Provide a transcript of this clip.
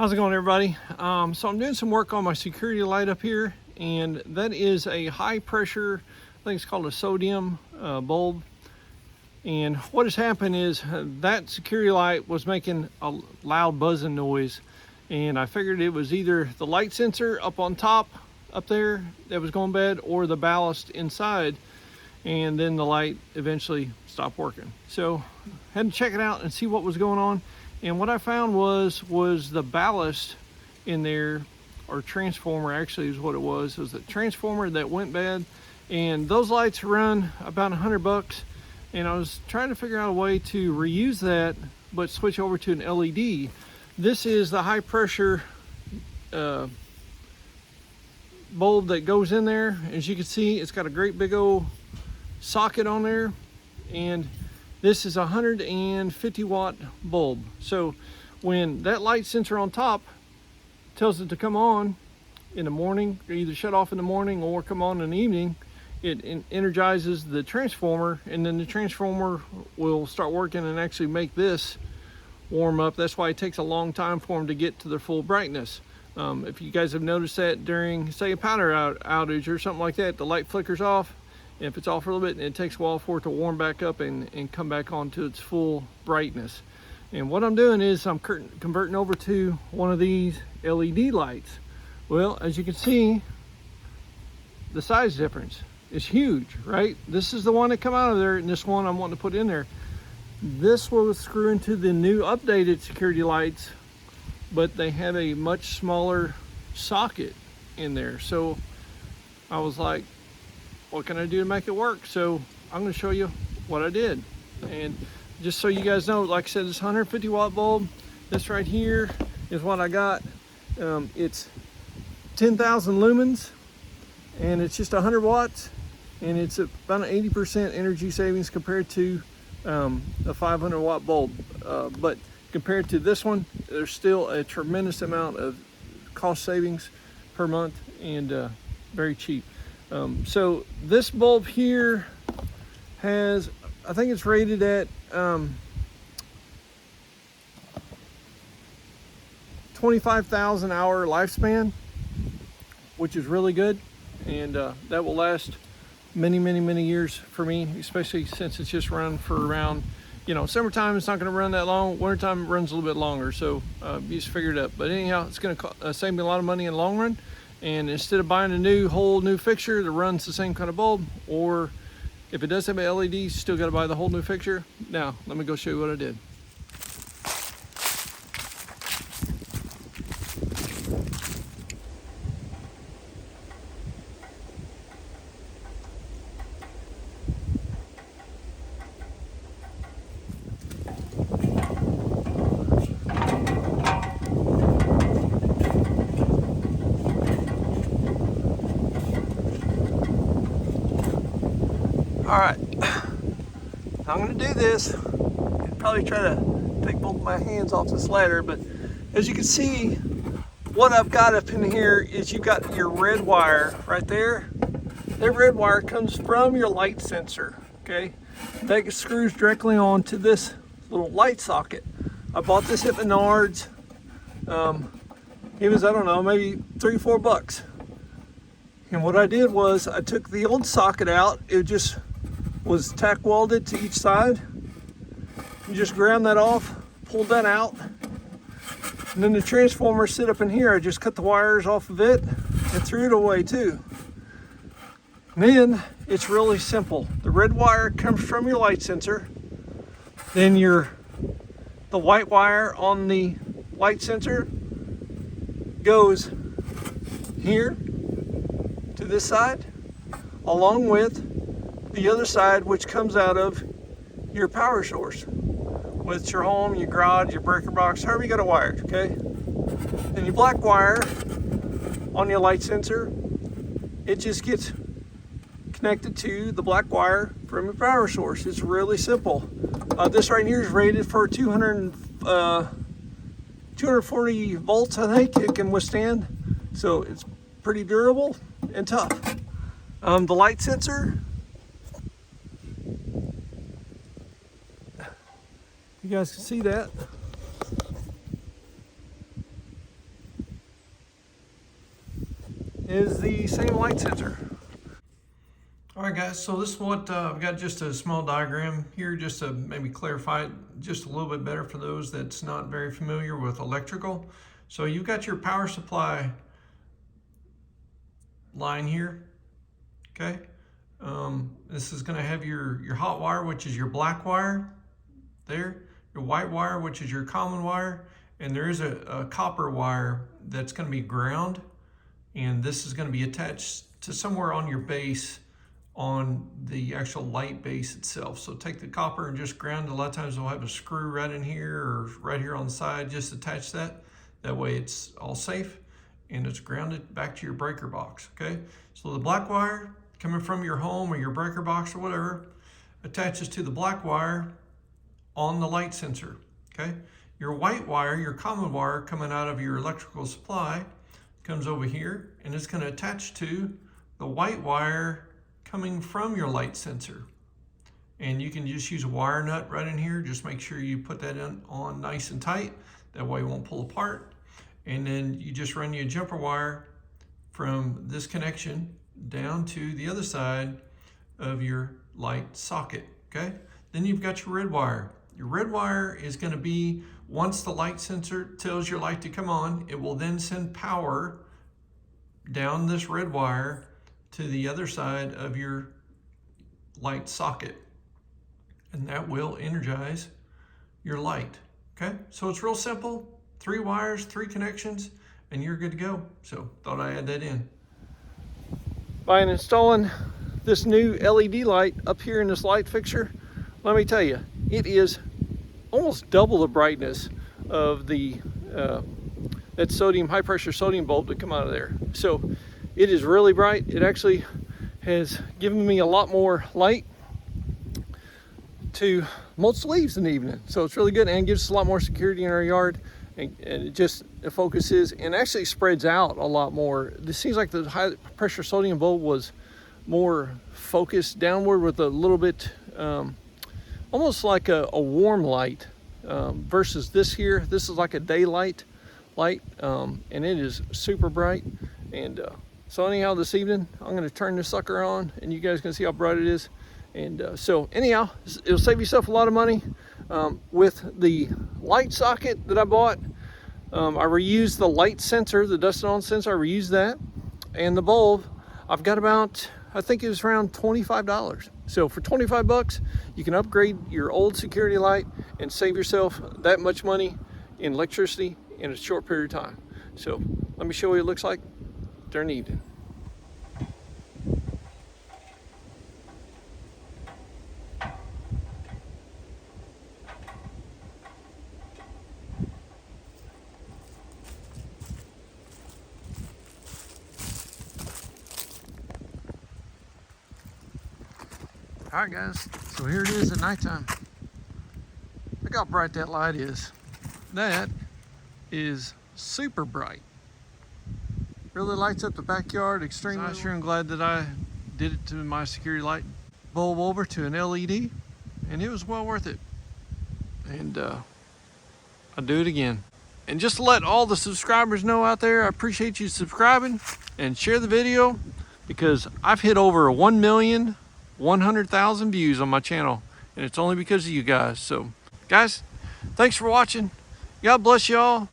How's it going, everybody? So I'm doing some work on my security light up here, and that is a high pressure, I think it's called a sodium bulb. And what has happened is that security light was making a loud buzzing noise, and I figured it was either the light sensor up on top up there that was going bad, or the ballast inside, and then the light eventually stopped working. So I had to check it out and see what was going on. And what I found was the ballast in there, or transformer actually is what it was. It was the transformer that went bad, and those lights run about $100. And I was trying to figure out a way to reuse that, but switch over to an LED. This is the high pressure bulb that goes in there. As you can see, it's got a great big old socket on there, and this is a 150 watt bulb. So when that light sensor on top tells it to come on in the morning, or either shut off in the morning or come on in the evening, it energizes the transformer, and then the transformer will start working and actually make this warm up. That's why it takes a long time for them to get to their full brightness. If you guys have noticed that during, say, a power outage or something like that, the light flickers off. If it's off for a little bit, it takes a while for it to warm back up and come back on to its full brightness. And what I'm doing is I'm converting over to one of these LED lights. Well, as you can see, the size difference is huge, right? This is the one that come out of there, and this one I'm wanting to put in there. This will screw into the new updated security lights, but they have a much smaller socket in there. So I was like, what can I do to make it work? So I'm going to show you what I did. And just so you guys know, like I said, this 150 watt bulb, this right here is what I got. It's 10,000 lumens, and it's just 100 watts, and it's about an 80% energy savings compared to a 500 watt bulb. But compared to this one, there's still a tremendous amount of cost savings per month, and very cheap. So this bulb here has, I think it's rated at 25,000 hour lifespan, which is really good, and that will last many years for me, especially since it's just run for around, summertime it's not going to run that long, wintertime it runs a little bit longer. So you just figure it out. But anyhow, it's going to save me a lot of money in the long run. And instead of buying a whole new fixture that runs the same kind of bulb, or if it does have an LED, you still got to buy the whole new fixture. Now, let me go show you what I did. All right, I'm going to do this. I'll probably try to take both my hands off this ladder, but as you can see, what I've got up in here is you've got your red wire right there. That red wire comes from your light sensor, okay? That screws directly onto this little light socket. I bought this at Menards. It was, I don't know, maybe $3 or $4. And what I did was I took the old socket out. It just was tack welded to each side. You just ground that off, pulled that out, and then the transformer sit up in here. I just cut the wires off of it and threw it away too. And then it's really simple. The red wire comes from your light sensor. Then the white wire on the light sensor goes here to this side, along with the other side, which comes out of your power source, whether it's your home, your garage, your breaker box, however you got it wired, okay? Then your black wire on your light sensor, it just gets connected to the black wire from your power source. It's really simple. This right here is rated for 240 volts, I think it can withstand. So it's pretty durable and tough. The light sensor, you guys can see that. is the same light sensor. All right guys, so this is what I've got, just a small diagram here just to maybe clarify it just a little bit better for those that's not very familiar with electrical. So you've got your power supply line here, okay? This is gonna have your hot wire, which is your black wire there, your white wire, which is your common wire, and there is a copper wire that's gonna be ground, and this is gonna be attached to somewhere on your base on the actual light base itself. So take the copper and just ground. A lot of times they'll have a screw right in here or right here on the side. Just attach that. That way it's all safe and it's grounded back to your breaker box, okay? So the black wire coming from your home or your breaker box or whatever attaches to the black wire on the light sensor, okay? Your white wire, your common wire coming out of your electrical supply comes over here and it's gonna attach to the white wire coming from your light sensor. And you can just use a wire nut right in here. Just make sure you put that on nice and tight. That way it won't pull apart. And then you just run your jumper wire from this connection down to the other side of your light socket, okay? Then you've got your red wire. Your red wire is gonna be, once the light sensor tells your light to come on, it will then send power down this red wire to the other side of your light socket, and that will energize your light, okay? So it's real simple, 3 wires, 3 connections, and you're good to go. So thought I'd add that in. By installing this new LED light up here in this light fixture, let me tell you, it is almost double the brightness of the that sodium, high pressure sodium bulb that come out of there. So it is really bright. It actually has given me a lot more light to mulch leaves in the evening. So it's really good and gives us a lot more security in our yard. And it focuses and actually spreads out a lot more. This seems like the high pressure sodium bulb was more focused downward with a little bit, almost like a warm light versus this here. This is like a daylight light, and it is super bright. And so anyhow, this evening, I'm gonna turn this sucker on and you guys can see how bright it is. And so anyhow, it'll save yourself a lot of money. With the light socket that I bought, I reused the light sensor, the dust on sensor, I reused that. And the bulb, I've got about, I think it was around $25. So for 25 bucks, you can upgrade your old security light and save yourself that much money in electricity in a short period of time. So let me show you what it looks like during the evening. All right guys, so here it is at nighttime. Look how bright that light is. That is super bright. Really lights up the backyard extremely. So I'm glad that I did it to my security light bulb over to an LED, and it was well worth it. And I'll do it again. And just to let all the subscribers know out there, I appreciate you subscribing and share the video, because I've hit over 1,100,000 views on my channel, and it's only because of you guys. So guys, thanks for watching. God bless y'all.